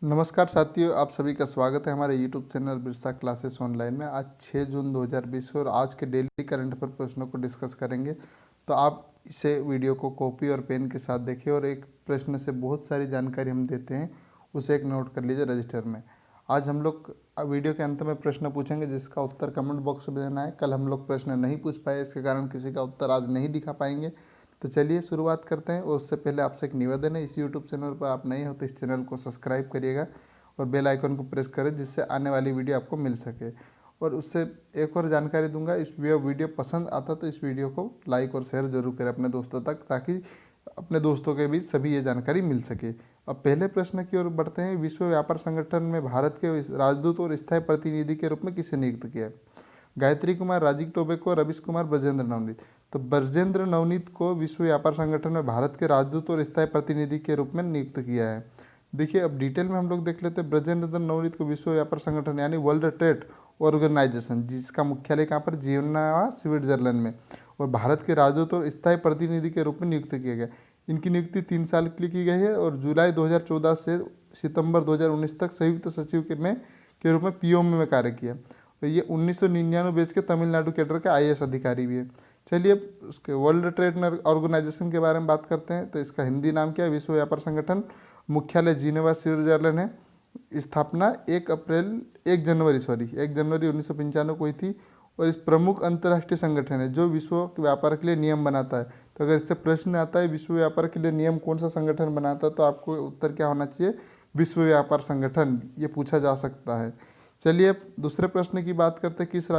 नमस्कार साथियों, आप सभी का स्वागत है हमारे YouTube channel Birsa classes online में। आज 6 जून 2020 है और आज के डेली करंट अफेयर प्रश्नों को डिस्कस करेंगे। तो आप इसे वीडियो को कॉपी और पेन के साथ देखें और एक प्रश्न से बहुत सारी जानकारी हम देते हैं, उसे एक नोट कर लीजिए रजिस्टर में। आज हम लोग वीडियो के अंत में प्रश्न पूछेंगे जिसका उत्तर कमेंट बॉक्स में देना है। कल हम लोग प्रश्न नहीं पूछ पाए, इसके कारण किसी का उत्तर आज नहीं दिखा पाएंगे। तो चलिए शुरुआत करते हैं। और उससे पहले आपसे एक निवेदन है, इस यूट्यूब चैनल पर आप नए हो तो इस चैनल को सब्सक्राइब करिएगा और बेल आइकन को प्रेस करें जिससे आने वाली वीडियो आपको मिल सके। और उससे एक और जानकारी दूंगा, इस वीडियो पसंद आता तो इस वीडियो को लाइक और शेयर जरूर करें अपने दोस्तों तक, ताकि अपने दोस्तों के बीच सभी ये जानकारी मिल सके। अब पहले प्रश्न की ओर बढ़ते हैं। विश्व व्यापार संगठन में भारत के राजदूत और स्थायी प्रतिनिधि के रूप में किसे नियुक्त किया? गायत्री कुमार, राजीव टोबेको, रवीश कुमार, ब्रजेंद्र नवनीत। तो ब्रजेंद्र नवनीत को विश्व व्यापार संगठन में भारत के राजदूत और स्थायी प्रतिनिधि के रूप में नियुक्त किया है। देखिए, अब डिटेल में हम लोग देख लेते हैं। ब्रजेंद्र नवनीत को विश्व व्यापार संगठन यानी वर्ल्ड ट्रेड ऑर्गेनाइजेशन, जिसका मुख्यालय कहाँ पर, जिनेवा स्विट्जरलैंड में, और भारत के राजदूत और स्थायी प्रतिनिधि के रूप में नियुक्त किया गया। इनकी नियुक्ति 3 साल के लिए की गई है और जुलाई 2014 से सितंबर 2019 तक संयुक्त सचिव के रूप में पीओएम में कार्य किया। तो ये 1999 बैच के तमिलनाडु कैडर के आईएएस अधिकारी भी है। चलिए अब उसके वर्ल्ड ट्रेड ऑर्गेनाइजेशन के बारे में बात करते हैं। तो इसका हिंदी नाम क्या है? विश्व व्यापार संगठन। मुख्यालय जिनेवा स्विट्जरलैंड है। स्थापना 1 जनवरी 1995 को हुई थी। और इस प्रमुख अंतर्राष्ट्रीय संगठन है जो विश्व व्यापार के लिए नियम बनाता है। तो अगर इससे प्रश्न आता है विश्व व्यापार के लिए नियम कौन सा संगठन बनाता है, तो आपको उत्तर क्या होना चाहिए? विश्व व्यापार संगठन, ये पूछा जा सकता है। चलिए अब दूसरे प्रश्न की बात करते हैं। किस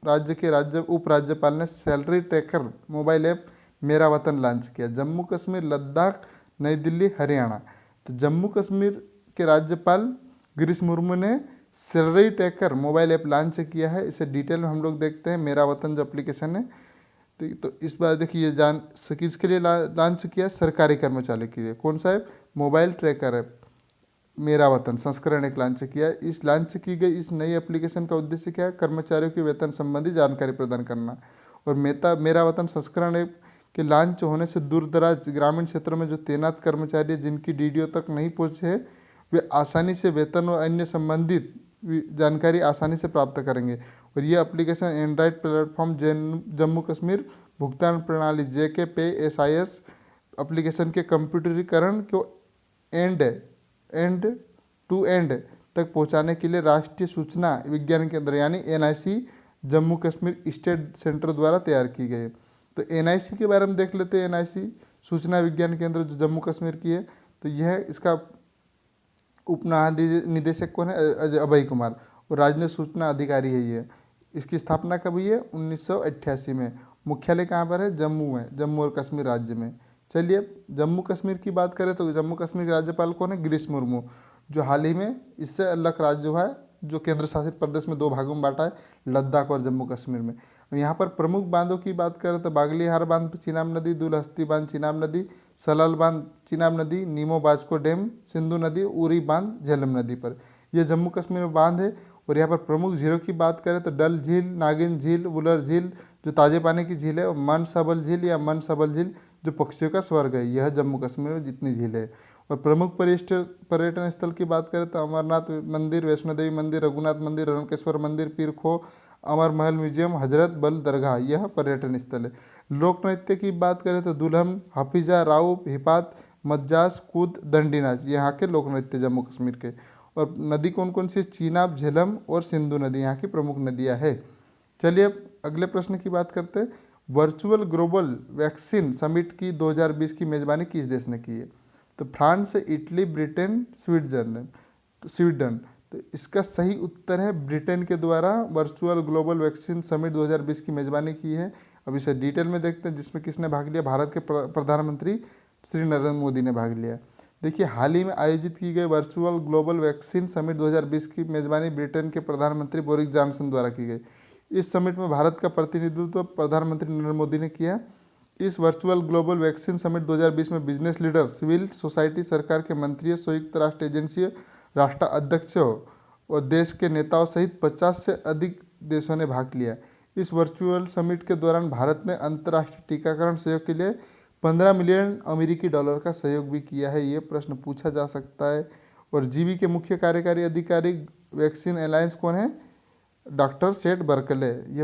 राज्य के उपराज्यपाल ने सैलरी ट्रैकर मोबाइल ऐप मेरा वतन लॉन्च किया? जम्मू कश्मीर, लद्दाख, नई दिल्ली, हरियाणा। तो जम्मू कश्मीर के राज्यपाल गिरीश मुर्मू ने salary tracker mobile app launch किया है। इसे डिटेल में हम लोग देखते हैं। मेरा वतन जो एप्लीकेशन है, तो इस बार देखिए ये किसके लिए लॉन्च किया? सरकारी कर्मचारी के लिए। कौन सा ऐप? मोबाइल ट्रैकर ऐप मेरा वतन संस्करण एक लॉन्च किया। इस लॉन्च की गई इस नई एप्लीकेशन का उद्देश्य क्या है? कर्मचारियों के वेतन संबंधी जानकारी प्रदान करना। और मेरा वतन संस्करण ऐप के लॉन्च होने से दूर दराज ग्रामीण क्षेत्रों में जो तैनात कर्मचारी हैं जिनकी डीडीओ तक नहीं पहुँचे हैं, वे आसानी से वेतन और अन्य संबंधित जानकारी आसानी से प्राप्त करेंगे। और ये application Android platform Jammu Kashmir भुगतान प्रणाली JKPay एप्लीकेशन के कंप्यूटरीकरण को एंड टू एंड तक पहुंचाने के लिए राष्ट्रीय सूचना विज्ञान केंद्र यानी NIC Jammu Kashmir state centre द्वारा तैयार की गई है। तो NIC के बारे में देख लेते हैं। NIC सूचना विज्ञान केंद्र जो जम्मू कश्मीर की है, तो यह इसका उप महानिदेशक कौन है? अभय कुमार। और राज्य सूचना अधिकारी है ये। इसकी स्थापना कब हुई है? 1988 में। मुख्यालय कहाँ पर है? जम्मू में, जम्मू और कश्मीर राज्य में। चलिए जम्मू कश्मीर की बात करें तो जम्मू कश्मीर के राज्यपाल कौन है? गिरीश मुर्मू, जो हाल ही में इससे अलग राज्य हुआ है, जो केंद्र शासित प्रदेश में 2 भागों में बांटा है, लद्दाख और जम्मू कश्मीर में। यहाँ पर प्रमुख बांधों की बात करें तो बागलीहार बांध चिनाब नदी, दुलहस्ती बांध चिनाब नदी, सलाल बांध चिनाब नदी, नीमो बाजको डैम सिंधु नदी, उरी बांध झेलम नदी पर। यह जम्मू कश्मीर में बांध है। और यहाँ पर प्रमुख झीलों की बात करें तो डल झील, नागिन झील, वुलर झील जो ताजे पानी की झील है, और मनसबल झील या मनसबल झील जो पक्षियों का स्वर्ग है। यह जम्मू कश्मीर में जितनी झील है। और प्रमुख पर्यटन स्थल की बात करें तो अमरनाथ मंदिर, वैष्णो देवी मंदिर, रघुनाथ मंदिर, रणकेश्वर मंदिर, पीर खो, अमर महल म्यूजियम, हजरत बल दरगाह, यह पर्यटन स्थल है। लोक नृत्य की बात करें तो दुल्हन, हफीजा, राउफ, हिपात, मज्जास, कूद, दंडी नाच, यहाँ के लोक नृत्य जम्मू कश्मीर के। और नदी कौन कौन सी? चीनाब, झेलम और सिंधु नदी यहाँ की प्रमुख नदियाँ हैं। चलिए अब अगले प्रश्न की बात करते हैं। वर्चुअल ग्लोबल वैक्सीन समिट की 2020 की मेजबानी किस देश ने की है? तो फ्रांस, इटली, ब्रिटेन, स्वीडन। तो इसका सही उत्तर है ब्रिटेन के द्वारा वर्चुअल ग्लोबल वैक्सीन समिट 2020 की मेजबानी की है। अब इसे डिटेल में देखते हैं, जिसमें किसने भाग लिया? भारत के प्रधानमंत्री श्री नरेंद्र मोदी ने भाग लिया। देखिए, हाल ही में आयोजित की गई वर्चुअल ग्लोबल वैक्सीन समिट 2020 की मेजबानी ब्रिटेन के प्रधानमंत्री बोरिस जॉनसन द्वारा की गई। इस समिट में भारत का प्रतिनिधित्व प्रधानमंत्री नरेंद्र मोदी ने किया। इस वर्चुअल ग्लोबल वैक्सीन समिट 2020 में बिजनेस लीडर, सिविल सोसाइटी, सरकार के मंत्रियों, संयुक्त राष्ट्र एजेंसी, राष्ट्र अध्यक्षों और देश के नेताओं सहित 50 से अधिक देशों ने भाग लिया। इस वर्चुअल समिट के दौरान भारत ने अंतर्राष्ट्रीय टीकाकरण सहयोग के लिए $15 मिलियन का सहयोग भी किया है। ये प्रश्न पूछा जा सकता है। और जीवी के मुख्य कार्यकारी अधिकारी वैक्सीन अलायंस कौन है? डॉक्टर सेठ बर्कले।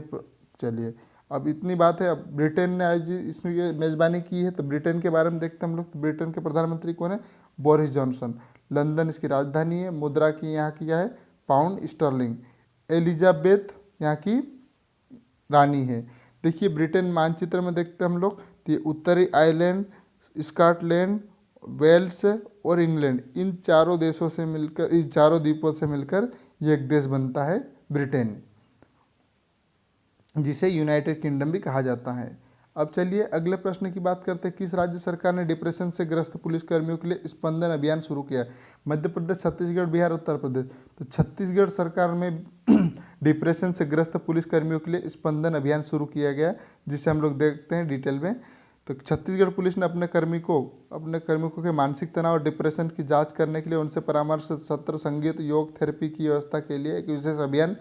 चलिए, अब इतनी बात है। अब ब्रिटेन ने आज इसमें ये मेज़बानी की है, तो ब्रिटेन के बारे में देखते हैं हम लोग। तो ब्रिटेन के प्रधानमंत्री कौन है? Boris Johnson. लंदन इसकी राजधानी है। मुद्रा की यहाँ की क्या है? Pound sterling. एलिजाबेथ यहाँ की रानी है। देखिए ब्रिटेन मानचित्र में देखते हैं हम लोग, तो ये उत्तरी आयरलैंड, स्कॉटलैंड, वेल्स और इंग्लैंड, इन चारों देशों से मिलकर, इन चारों द्वीपों से मिलकर ये एक देश बनता है ब्रिटेन, जिसे यूनाइटेड किंगडम भी कहा जाता है। अब चलिए अगले प्रश्न की बात करते हैं। किस राज्य सरकार ने डिप्रेशन से ग्रस्त पुलिसकर्मियों के लिए स्पंदन अभियान शुरू किया? मध्य प्रदेश, छत्तीसगढ़, बिहार, उत्तर प्रदेश। तो छत्तीसगढ़ सरकार में डिप्रेशन से ग्रस्त पुलिसकर्मियों के लिए स्पंदन अभियान शुरू किया गया, जिसे हम लोग देखते हैं डिटेल में। तो छत्तीसगढ़ पुलिस ने अपने कार्मिकों के मानसिक तनाव और डिप्रेशन की जांच करने के लिए उनसे परामर्श सत्र, संगीत, योग, थेरेपी की व्यवस्था के लिए एक विशेष अभियान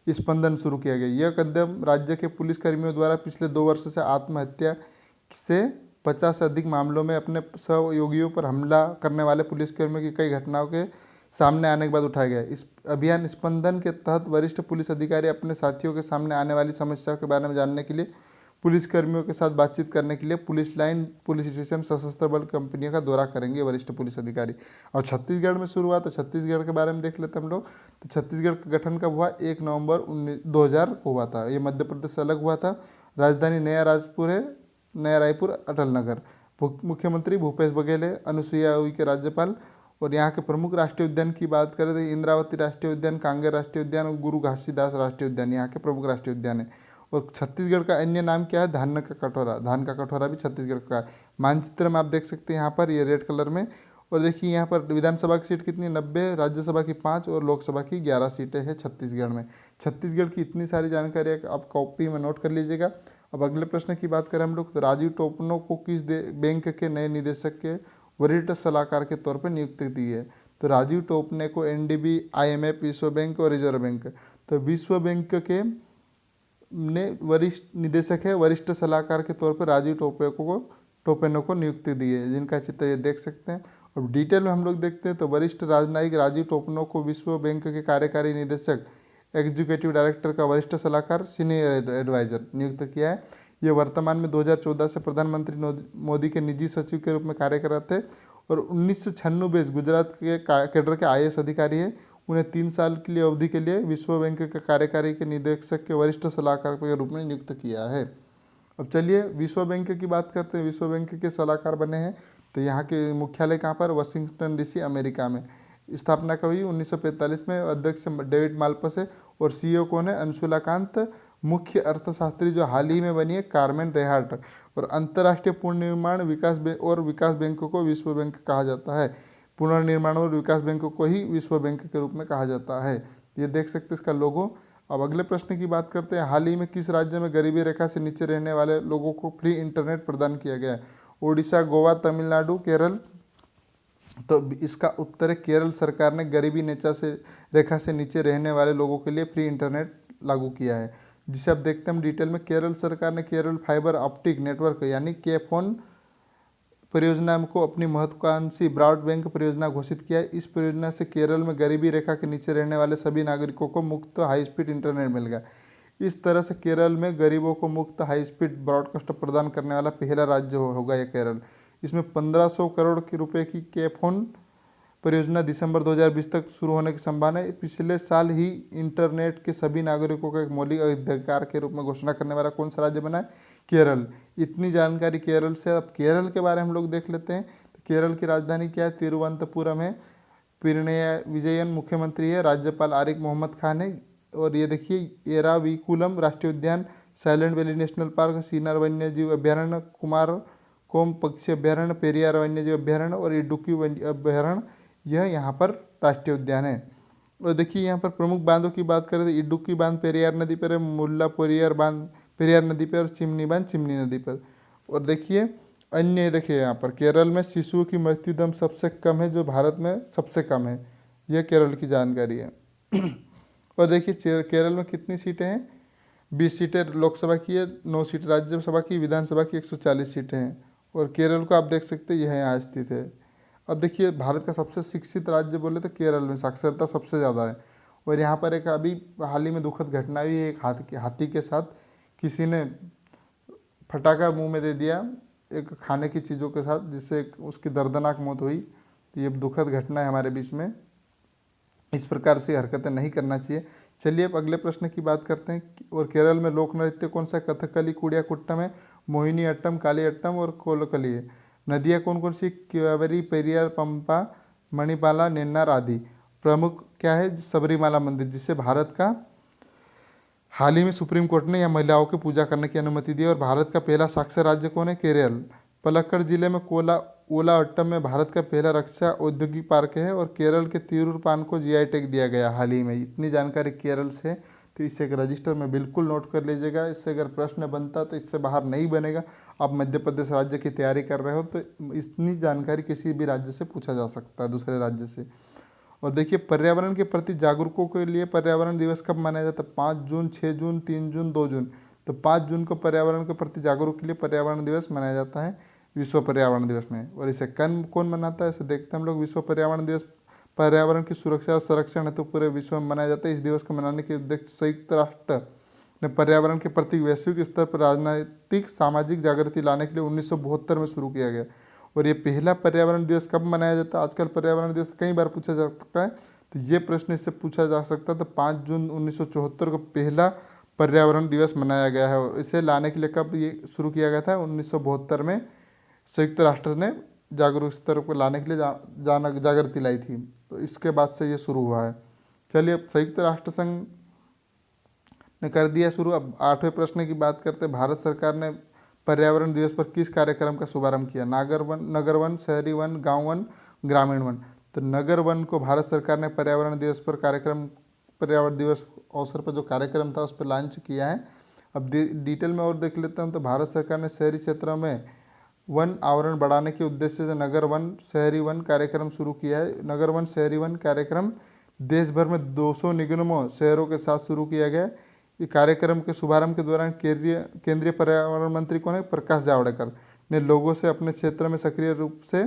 स्पंदन शुरू किया गया। यह कदम राज्य के पुलिस कर्मियों द्वारा पिछले 2 वर्ष से आत्महत्या से 50 से अधिक मामलों में अपने सहयोगियों पर हमला करने वाले पुलिसकर्मियों की कई घटनाओं के सामने आने के बाद उठाया गया। इस अभियान स्पंदन के तहत वरिष्ठ पुलिस अधिकारी अपने साथियों के सामने आने वाली समस्याओं के बारे में जानने के लिए, पुलिसकर्मियों के साथ बातचीत करने के लिए पुलिस लाइन, पुलिस स्टेशन, सशस्त्र बल कंपनियों का दौरा करेंगे वरिष्ठ पुलिस अधिकारी। और छत्तीसगढ़ में शुरू हुआ, तो छत्तीसगढ़ के बारे में देख लेते हम लोग। तो छत्तीसगढ़ का गठन कब हुआ? 1 नवंबर 2000 को हुआ था। ये मध्य प्रदेश से अलग हुआ था। राजधानी नया रायपुर, अटल नगर। मुख्यमंत्री भूपेश बघेल है। अनुसुईया उइके राज्यपाल। और यहाँ के प्रमुख राष्ट्रीय उद्यान की बात करें तो इंद्रावती राष्ट्रीय उद्यान, कांगेर राष्ट्रीय उद्यान और गुरु घासीदास राष्ट्रीय उद्यान यहाँ के प्रमुख राष्ट्रीय उद्यान है। और छत्तीसगढ़ का अन्य नाम क्या है? धान का कटोरा। धान का कटोरा भी छत्तीसगढ़ का है। मानचित्र में आप देख सकते हैं यहाँ पर, ये रेड कलर में। और देखिए यहाँ पर विधानसभा की सीट कितनी? 90, राज्यसभा की 5 और लोकसभा की 11 सीटें हैं छत्तीसगढ़ में। छत्तीसगढ़ की इतनी सारी जानकारी आप कॉपी में नोट कर लीजिएगा। अब अगले प्रश्न की बात करें हम लोग, तो राजीव टोपनो को किस बैंक के नए निदेशक के वरिष्ठ सलाहकार के तौर पर नियुक्ति दी है? तो राजीव टोपने को एनडीबी, IMF, विश्व बैंक और रिजर्व बैंक, तो विश्व बैंक के ने वरिष्ठ निदेशक है, वरिष्ठ सलाहकार के तौर पर राजीव टोपेनो को नियुक्ति दी है, जिनका चित्र ये देख सकते हैं। और डिटेल में हम लोग देखते हैं तो वरिष्ठ राजनयिक राजीव टोपेनो को विश्व बैंक के कार्यकारी निदेशक, एग्जीक्यूटिव डायरेक्टर का वरिष्ठ सलाहकार, सीनियर एडवाइजर नियुक्त किया है। ये वर्तमान में 2014 से प्रधानमंत्री मोदी के निजी सचिव के रूप में कार्य कर रहे थे और 1996 गुजरात के कैडर के IAS अधिकारी है। उन्हें 3 साल के लिए अवधि के लिए विश्व बैंक के कार्यकारी के निदेशक के वरिष्ठ सलाहकार के रूप में नियुक्त किया है। अब चलिए विश्व बैंक की बात करते हैं। विश्व बैंक के सलाहकार बने हैं, तो यहाँ के मुख्यालय कहाँ पर? वाशिंगटन DC, अमेरिका में। स्थापना कब हुई? 1945 में। अध्यक्ष डेविड माल्पस है और CEO कौन है? अंशुला कांत। मुख्य अर्थशास्त्री जो हाल ही में बनी है, कार्मेन रेहार्ट। और अंतर्राष्ट्रीय पुनर्निर्माण विकास बैंक को विश्व बैंक कहा जाता है। पुनर्निर्माण और विकास बैंक को ही विश्व बैंक के रूप में कहा जाता है। ये देख सकते हैं इसका लोगो। अब अगले प्रश्न की बात करते हैं। हाल ही में किस राज्य में गरीबी रेखा से नीचे रहने वाले लोगों को फ्री इंटरनेट प्रदान किया गया है? उड़ीसा, गोवा, तमिलनाडु, केरल। तो इसका उत्तर है केरल सरकार ने गरीबी रेखा से नीचे रहने वाले लोगों के लिए फ्री इंटरनेट लागू किया है, जिसे अब देखते हैं हम डिटेल में। केरल सरकार ने केरल फाइबर ऑप्टिक नेटवर्क यानी के-फोन परियोजना को अपनी महत्वाकांक्षी ब्रॉडबैंड परियोजना घोषित किया है। इस परियोजना से केरल में गरीबी रेखा के नीचे रहने वाले सभी नागरिकों को मुफ्त हाई स्पीड इंटरनेट मिलेगा। इस तरह से केरल में गरीबों को मुफ्त हाई स्पीड ब्रॉडकास्ट प्रदान करने वाला पहला राज्य होगा यह केरल। इसमें 1500 करोड़ की रुपए की के-फोन परियोजना दिसंबर 2020 तक शुरू होने की संभावना है। पिछले साल ही इंटरनेट के सभी नागरिकों का एक मौलिक अधिकार के रूप में घोषणा करने वाला कौन सा राज्य बना है? केरल। इतनी जानकारी केरल से। अब केरल के बारे में हम लोग देख लेते हैं। तो केरल की राजधानी क्या है? तिरुवनंतपुरम है। पिनराई विजयन मुख्यमंत्री है। राज्यपाल आरिफ मोहम्मद खान है। और ये देखिए एराविकुलम राष्ट्रीय उद्यान, साइलेंट वैली नेशनल पार्क, सीनार वन्यजीव अभ्यारण्य, कुमारकोम पक्षी अभ्यारण्य, पेरियार वन्यजीव अभ्यारण्य और इडुक्की अभ्यारण्य, यह यहाँ पर राष्ट्रीय उद्यान है। और देखिए यहाँ पर प्रमुख बांधों की बात करें तो इडुक्की बांध पेरियार नदी पर है, मुल्ला पेरियार बांध पेरियार नदी पर और चिमनी बांध चिमनी नदी पर। और देखिए अन्य, देखिए यहाँ पर केरल में शिशुओं की मृत्यु दर सबसे कम है, जो भारत में सबसे कम है। यह केरल की जानकारी है। और देखिए केरल में कितनी सीटें हैं? 20 सीटें लोकसभा की है, 9 सीटें राज्यसभा की, विधानसभा की 140 सीटें हैं। और केरल को आप देख सकते हैं यह यहाँ स्थित है। अब देखिए, भारत का सबसे शिक्षित राज्य बोले तो केरल में साक्षरता सबसे ज़्यादा है। और यहाँ पर एक अभी हाल ही में दुखद घटना हुई है, एक हाथी के साथ किसी ने फटाका मुंह में दे दिया एक खाने की चीज़ों के साथ, जिससे उसकी दर्दनाक मौत हुई। तो ये दुखद घटना है हमारे बीच में, इस प्रकार से हरकतें नहीं करना चाहिए। चलिए अब अगले प्रश्न की बात करते हैं। और केरल में लोक नृत्य कौन सा? कथकली, कुड़िया कुट्टम है, मोहिनी अट्टम, काली अट्टम और कोलकली है। नदियाँ कौन कौन सी? क्वेवरी, पेरियार, पंपा, मणिपाला, नेन्नार आदि। प्रमुख क्या है? सबरीमाला मंदिर, जिसे भारत का हाल ही में सुप्रीम कोर्ट ने यह महिलाओं की पूजा करने की अनुमति दी। और भारत का पहला साक्षर राज्य कौन है? केरल। पलक्कड़ जिले में ओला अट्टम में भारत का पहला रक्षा औद्योगिक पार्क है। और केरल के तिरूर पान को जीआई टैग दिया गया हाल ही में। इतनी जानकारी केरल से, तो इसे एक रजिस्टर में बिल्कुल नोट कर लीजिएगा। इससे अगर प्रश्न बनता तो इससे बाहर नहीं बनेगा। आप मध्य प्रदेश राज्य की तैयारी कर रहे हो तो इतनी जानकारी किसी भी राज्य से पूछा जा सकता है, दूसरे राज्य से। और देखिए, पर्यावरण के प्रति जागरूकों के लिए पर्यावरण दिवस कब मनाया जाता है? 5 जून, 6 जून, 3 जून, 2 जून। तो 5 जून को पर्यावरण के प्रति जागरूक के लिए पर्यावरण दिवस मनाया जाता है, विश्व पर्यावरण दिवस में। और इसे कौन मनाता है? इसे देखते हैं हम लोग। विश्व पर्यावरण दिवस पर्यावरण की सुरक्षा और संरक्षण हेतु पूरे विश्व में मनाया जाता है। इस दिवस को मनाने के उद्देश्य संयुक्त राष्ट्र ने पर्यावरण के प्रति वैश्विक स्तर पर राजनीतिक सामाजिक जागृति लाने के लिए 1972 में शुरू किया गया। और ये पहला पर्यावरण दिवस कब मनाया जाता है? आजकल पर्यावरण दिवस कई बार पूछा जा सकता है, तो ये प्रश्न इससे पूछा जा सकता है। तो 5 जून 1974 को पहला पर्यावरण दिवस मनाया गया है। और इसे लाने के लिए कब ये शुरू किया गया था? 1972 में संयुक्त राष्ट्र ने जागरूक स्तर को लाने के लिए जागृति लाई थी। तो इसके बाद से ये शुरू हुआ है। चलिए, अब संयुक्त राष्ट्र संघ ने कर दिया शुरू। अब 8वें प्रश्न की बात करते हैं। भारत सरकार ने पर्यावरण दिवस पर किस कार्यक्रम का शुभारंभ किया? नगर वन, शहरी वन, गाँव वन, ग्रामीण वन। तो नगर वन को भारत सरकार ने पर्यावरण दिवस पर पर्यावरण दिवस अवसर पर जो कार्यक्रम था उस पर लॉन्च किया है। अब डिटेल में और देख लेते हैं। तो भारत सरकार ने शहरी क्षेत्रों में वन आवरण बढ़ाने के उद्देश्य से नगर वन शहरी वन कार्यक्रम शुरू किया है। नगर वन शहरी वन कार्यक्रम देश भर में 200 निगमों शहरों के साथ शुरू किया गया। ये कार्यक्रम के शुभारंभ के दौरान केंद्रीय पर्यावरण मंत्री कौन है? प्रकाश जावड़ेकर ने लोगों से अपने क्षेत्र में सक्रिय रूप से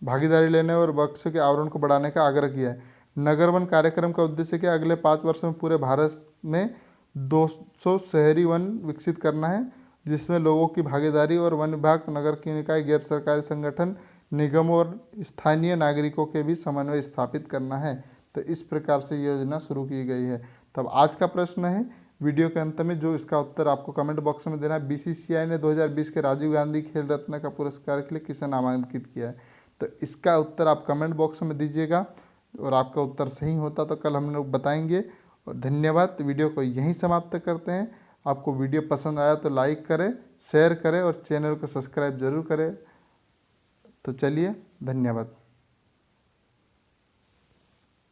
भागीदारी लेने और वृक्ष के आवरण को बढ़ाने का आग्रह किया है। नगर वन कार्यक्रम का उद्देश्य क्या? अगले 5 वर्षों में पूरे भारत में 200 शहरी वन विकसित करना है, जिसमें लोगों की भागीदारी और वन विभाग, नगर की निकाय, गैर सरकारी संगठन, निगम और स्थानीय नागरिकों के भी समन्वय स्थापित करना है। तो इस प्रकार से योजना शुरू की गई है। तब आज का प्रश्न है वीडियो के अंत में, जो इसका उत्तर आपको कमेंट बॉक्स में देना है। बीसीसीआई ने 2020 के राजीव गांधी खेल रत्न का पुरस्कार के लिए किसे नामांकित किया है? तो इसका उत्तर आप कमेंट बॉक्स में दीजिएगा। और आपका उत्तर सही होता तो कल हम लोग बताएंगे। और धन्यवाद। वीडियो को यहीं समाप्त करते हैं। आपको वीडियो पसंद आया तो लाइक करें, शेयर करें और चैनल को सब्सक्राइब जरूर करें। तो चलिए, धन्यवाद।